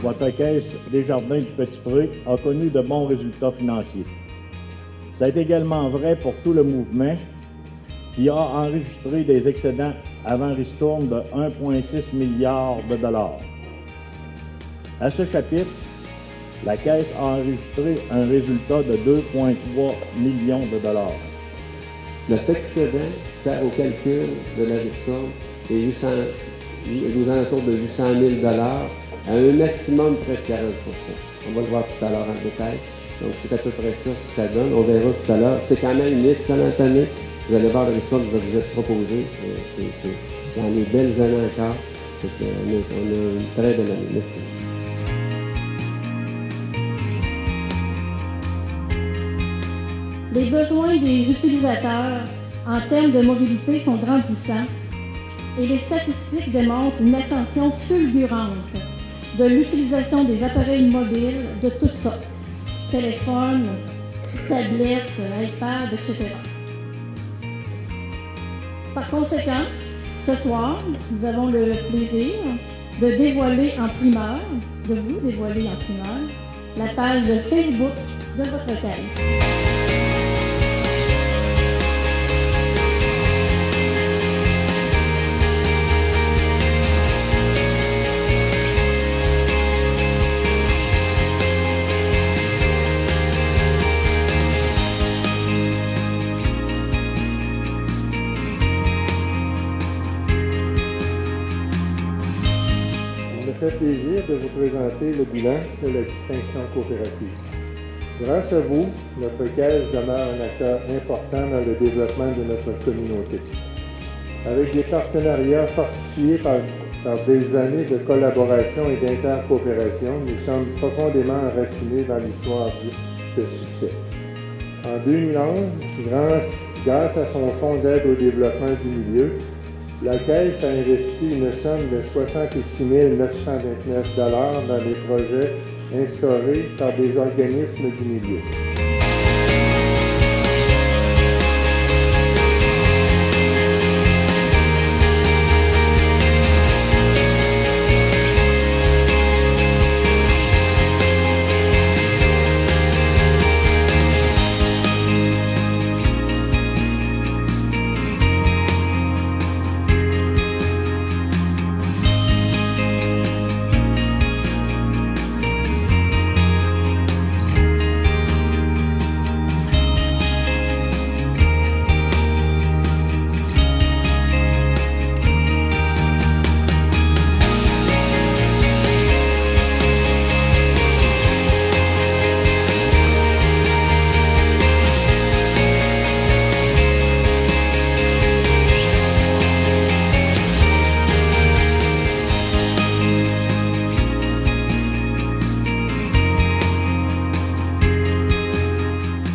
Votre caisse Desjardins du Petit-Pré a connu de bons résultats financiers. Ça est également vrai pour tout le mouvement qui a enregistré des excédents avant ristourne de 1,6 milliard de dollars. À ce chapitre, la Caisse a enregistré un résultat de 2,3 millions de dollars. Notre excédent qui sert au calcul de la ristourne est aux alentours de 800 000 à un maximum près de 40 %. On va le voir tout à l'heure en détail. Donc, c'est à peu près ça que ça donne. On verra tout à l'heure. C'est quand même une excellente année. Vous allez voir l'histoire que je vais vous être proposée. C'est dans les belles années encore. On a une très belle année. Merci. Les besoins des utilisateurs en termes de mobilité sont grandissants et les statistiques démontrent une ascension fulgurante de l'utilisation des appareils mobiles de toutes sortes, téléphones, tablettes, iPads, etc. Par conséquent, ce soir, nous avons le plaisir de vous dévoiler en primeur, la page Facebook de votre caisse. Ça me fait plaisir de vous présenter le bilan de la distinction coopérative. Grâce à vous, notre caisse demeure un acteur important dans le développement de notre communauté. Avec des partenariats fortifiés par des années de collaboration et d'intercoopération, nous sommes profondément enracinés dans l'histoire de succès. En 2011, grâce à son fonds d'aide au développement du milieu, la Caisse a investi une somme de 66 929 $ dans des projets instaurés par des organismes du milieu.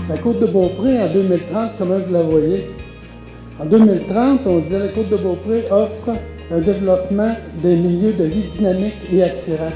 La Côte-de-Beaupré en 2030, comment vous la voyez? En 2030, on disait que la Côte-de-Beaupré offre un développement des milieux de vie dynamiques et attirants.